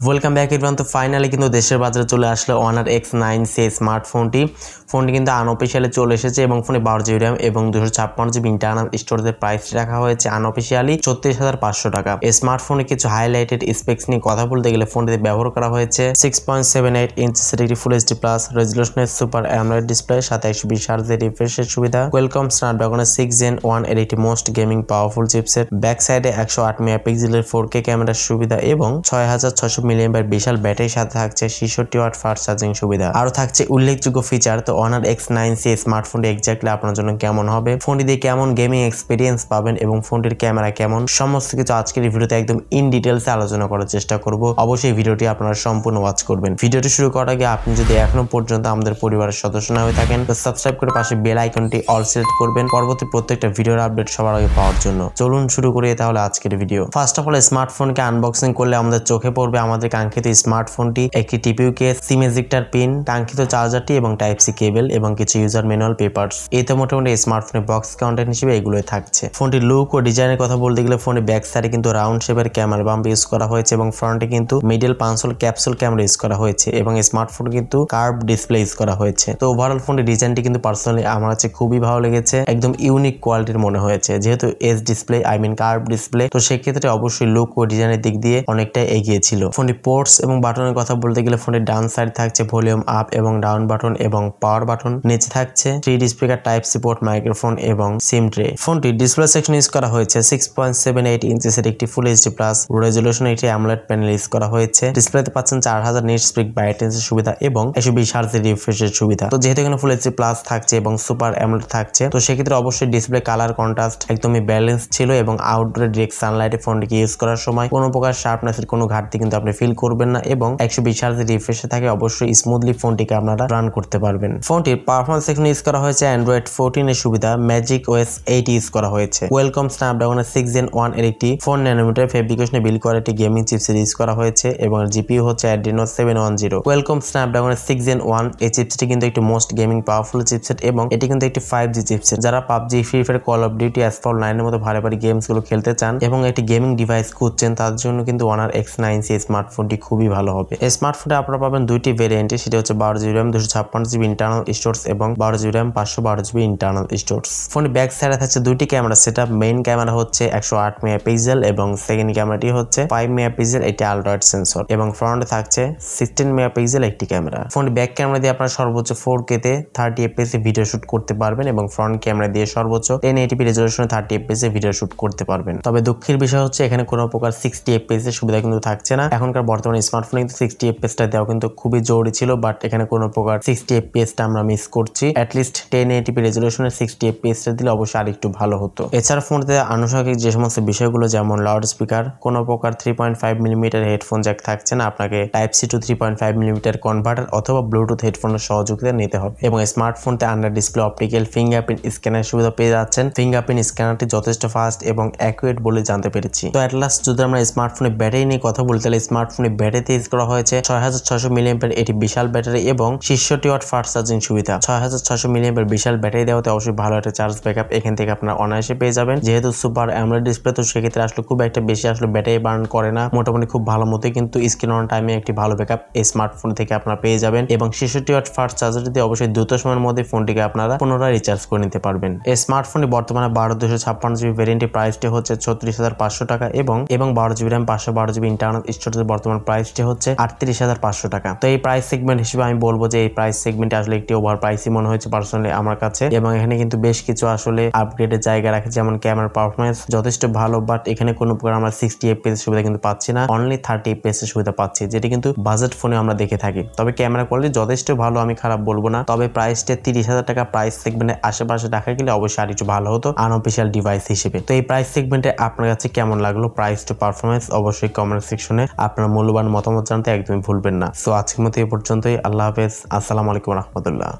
Welcome back everyone. তো finally কিন্তু দেশের বাজারে চলে আসলো Honor X9C স্মার্টফোনটি কিন্তু আনঅফিশিয়ালি চলে এসেছে এবং ফোনে 12GB RAM এবং 256GB ইন্টারনাল স্টোরেজের প্রাইস রাখা হয়েছে আনঅফিশিয়ালি 34,500 টাকা। এই স্মার্টফোনে কিছু হাইলাইটেড স্পেক্স নিয়ে কথা বলতে গেলে ফোনটিতে ব্যবহার করা হয়েছে 6.78 ইঞ্চি একটি ফুল এইচডি প্লাস রেজলিউশনের সুপার অ্যামোলেড ডিসপ্লে, সাথে 120 Hz রিফ্রেশের সুবিধা, কোয়ালকম স্ন্যাপড্রাগনের 6 Gen 1 এর একটি most gaming powerful chipset, back সাইডে 108 মেগাপিক্সেলের 4K ক্যামেরার সুবিধা এবং 6600 mAh বিশাল ব্যাটারির সাথে থাকছে 66 ওয়াট ফাস্ট চার্জিং সুবিধা। আরো থাকছে উল্লেখযোগ্য ফিচার। তো Honor X9C স্মার্টফোনটি এক্স্যাক্টলি আপনার জন্য কেমন হবে, ফোনটি দিয়ে কেমন গেমিং এক্সপিরিয়েন্স পাবেন এবং ফোনটির ক্যামেরা কেমন, সমস্ত কিছু আজকের এই ভিডিওতে একদম ইন ডিটেইলসে আলোচনা করার চেষ্টা করব। অবশ্যই ভিডিওটি আপনারা সম্পূর্ণ ওয়াচ করবেন। ভিডিওটি শুরু করার আগে আপনি যদি এখনো পর্যন্ত আমাদের পরিবারের সদস্য না হয়ে থাকেন তো সাবস্ক্রাইব করে পাশে বেল আইকনটি অল সিলেক্ট করবেন পরবর্তী প্রত্যেকটা ভিডিওর আপডেট সবার আগে পাওয়ার জন্য। চলুন শুরু করি তাহলে আজকের ভিডিও। ফার্স্ট অফ অল স্মার্টফোনকে আনবক্সিং করলে আমাদের চোখে পড়বে আমাদের কাঙ্ক্ষিত স্মার্টফোনটি, একটি TPU case, SIM ejector pin, কাঙ্ক্ষিত চার্জারটি এবং টাইপ সি কেবল এবং কিছু ইউজার ম্যানুয়াল পেপারস। এই তো মোটামুটি স্মার্টফোনের বক্স কন্টেন্ট হিসেবে এগুলোই থাকছে। ফোনটির লুক ও ডিজাইনের কথা বলতে গেলে ফোনের ব্যাক সাইডে কিন্তু রাউন্ড শেপের ক্যামেরা বাম্প ইউজ করা হয়েছে এবং ফ্রন্টে কিন্তু মিডল পাঁচল ক্যাপসুল ক্যামেরা ইউজ করা হয়েছে এবং স্মার্টফোন কিন্তু কার্ভ ডিসপ্লে ইউজ করা হয়েছে। তো ওভারঅল ফোনের ডিজাইনটি কিন্তু পার্সোনালি আমার কাছে খুবই ভালো লেগেছে, একদম ইউনিক কোয়ালিটির মনে হয়েছে। যেহেতু এজ ডিসপ্লে কার্ভ ডিসপ্লে, তো সেক্ষেত্রে অবশ্যই লুক ও ডিজাইনের দিক দিয়ে অনেকটাই এগিয়ে ছিল। ফোনটি পোর্টস এবং বাটনের কথা বলতে গেলে ফোনের ডান সাইড থাকছে ভলিউম আপ এবং ডাউন বাটন এবং পাওয়ার বাটন, নিচে থাকছে 3D speaker, type C port, microphone এবং সিম ট্রে। ফোনটি ডিসপ্লে সেকশন ইউজ করা হয়েছে 6.78 ইঞ্চের একটি ফুল এইচডি প্লাস রেজলিউশন একটি অ্যামোলেড প্যানেল ইউজ করা হয়েছে। ডিসপ্লেতে পাচ্ছেন 4000 নিট স্পিক ব্রাইটনেসের সুবিধা এবং 120 Hz রিফ্রেশের সুবিধা। তো যেহেতু এখানে ফুল এইচডি প্লাস থাকছে এবং সুপার অ্যামোলেড থাকছে, তো সেক্ষেত্রে অবশ্যই ডিসপ্লে কালার কন্ট্রাস্ট একদমই ব্যালেন্স ছিল এবং আউটডোরে ডিরেক্ট সানলাইটে ফোনটিকে ইউজ করার সময় কোনো প্রকার শার্পনেসের কোনো ঘাটতি কিন্তু আপনি ফিল করবেন না এবং 120 Hz রিফ্রেশে থাকে অবশ্যই স্মুথলি ফোনটিকে আপনারা রান করতে পারবেন। ফোনটির পারফরম্যান্স সেকশন ইউজ করা হয়েছে অ্যান্ড্রয়েড 14 এর সুবিধা, ম্যাজিক ওএস 8 ইউজ করা হয়েছে, কোয়ালকম স্ন্যাপড্রাগনের 6 Gen 1 এর একটি 4 nanometer ফেব্রিকেশনে বিল্ড করা একটি গেমিং চিপসেট ইউজ করা হয়েছে এবং জিপিইউ হচ্ছে Adreno 710। কোয়ালকম স্ন্যাপড্রাগনের 6 Gen 1 এই চিপসেটটি কিন্তু একটি মোস্ট গেমিং পাওয়ারফুল চিপসেট এবং এটি কিন্তু একটি 5G চিপসেট। যারা PUBG, free fire, call of duty, asphalt 9 এর মতো ভারী ভারী গেমস গুলো খেলতে চান এবং একটি গেমিং ডিভাইস খুঁজছেন তার জন্য কিন্তু Honor X9C স্মার্টফোনটি খুবই ভালো হবে। এই স্মার্টফোনে আপনারা পাবেন দুইটি ভেরিয়েন্টে, সেটা হচ্ছে 12GB RAM 256GB internal storage এবং 12GB RAM 512GB internal storage. ফোনের ব্যাক সাইডে থাকছে দুইটি ক্যামেরা সেটআপ। মেইন ক্যামেরা হচ্ছে 108 মেগাপিক্সেল এবং সেকেন্ড ক্যামেরাটি হচ্ছে 5 মেগাপিক্সেল, এটি আলট্রা ওয়াইড সেন্সর এবং ফ্রন্টে থাকছে 16 মেগাপিক্সেল একটি ক্যামেরা। ফোনের ব্যাক ক্যামেরা দিয়ে আপনারা সর্বোচ্চ 4K তে 30 fps এ ভিডিও শুট করতে পারবেন এবং ফ্রন্ট ক্যামেরা দিয়ে সর্বোচ্চ 1080p রেজলিউশনে 30 fps এ ভিডিও শুট করতে পারবেন। তবে দুঃখের বিষয় হচ্ছে এখানে কোনো প্রকার 60 fps এর সুবিধা কিন্তু থাকছে না। এখনকার বর্তমানে স্মার্টফোনে কিন্তু 60 fps টা দেওয়া কিন্তু খুবই জরুরি ছিল, বাট এখানে কোনো প্রকার 60 fps টা আমরা মিস করছি। অ্যাটলিস্ট 1080p রেজলিউশনে 60 fps টা দিলে অবশ্যই আরেকটু ভালো হতো। এছাড়া ফোনটিতে আনুষঙ্গিক যে সমস্ত বিষয়গুলো যেমন লাউড স্পিকার, কোনো প্রকার 3.5mm হেডফোন জ্যাক থাকছে না, আপনাকে type C to 3.5mm converter অথবা ব্লুটুথ হেডফোনের সহযোগিতা নিতে হবে এবং স্মার্টফোনতে under display optical fingerprint scanner সুবিধা পেয়ে যাচ্ছেন। ফিঙ্গারপ্রিন্ট স্ক্যানারটি যথেষ্ট ফাস্ট এবং অ্যাকুরেট বলে জানতে পেরেছি। তো অ্যাটলাস্ট যদি আমরা স্মার্টফোনের ব্যাটারি নিয়ে কথা বলতে তাহলে স্মার্টফোনের ব্যাটারিতে ইউজ করা হয়েছে 6600 mAh এটি বিশাল ব্যাটারি এবং 66 ওয়াট ফাস্ট চার্জিং সুবিধা। 6600 mAh বিশাল ব্যাটারি দেওয়াতে অবশ্যই ভালো একটা চার্জ ব্যাকআপ এখান থেকে আপনারা অনায়াসে পেয়ে যাবেন। যেহেতু সুপার অ্যামোলেড ডিসপ্লে, তো সেক্ষেত্রে আসলে খুব একটা বেশি আসলে ব্যাটারি বার্ন করে না, মোটামুটি খুব ভালো মতোই কিন্তু স্ক্রিন অন টাইমে একটি ভালো ব্যাকআপ এই স্মার্টফোন থেকে আপনারা পেয়ে যাবেন এবং 66 ওয়াট ফাস্ট চার্জার দিয়ে অবশ্যই দ্রুত সময়ের মধ্যে ফোনটিকে আপনারা পুনরায় রিচার্জ করে নিতে পারবেন। এই স্মার্টফোনটি বর্তমানে 256GB ভেরিয়েন্টের প্রাইসটি হচ্ছে 34500 টাকা এবং 12GB RAM 512GB ইন্টারনাল স্টোরেজের বর্তমান প্রাইসটি হচ্ছে 38500 টাকা। তো এই প্রাইস সেগমেন্ট হিসেবে আমি বলবো যে এই প্রাইস সেগমেন্টে আসলে একটি ওভার প্রাইসই মনে হয়েছে পার্সোনালি আমার কাছে এবং এখানে কিন্তু বেশ কিছু আসলে আপগ্রেডের জায়গা রাখে, যেমন ক্যামেরা পারফরম্যান্স যথেষ্ট ভালো, বাট এখানে কোনো প্রকার আমরা 60 fps সুবিধা কিন্তু পাচ্ছি না, অনলি 30 fps এর সুবিধা পাচ্ছি, যেটি কিন্তু বাজেট ফোনে আমরা দেখে থাকি। তবে ক্যামেরা কোয়ালিটি যথেষ্ট ভালো, আমি খারাপ বলবো না। তবে প্রাইসটা 30,000 টাকা প্রাইস সেগমেন্টের আশেপাশে রাখা গেলে অবশ্যই আর একটু ভালো হতো আনঅফিশিয়াল ডিভাইস হিসেবে। তো এই প্রাইস সেগমেন্টে আপনার কাছে কেমন লাগলো প্রাইস টু পারফরম্যান্স, অবশ্যই কমেন্ট সেকশনে আপনার মূল্যবান মতামত জানতে একদমই ভুলবেন না। সো আজকের মতো এই পর্যন্তই। আল্লাহ হাফেজ, আসসালামু আলাইকুম রহমতুল্লাহ।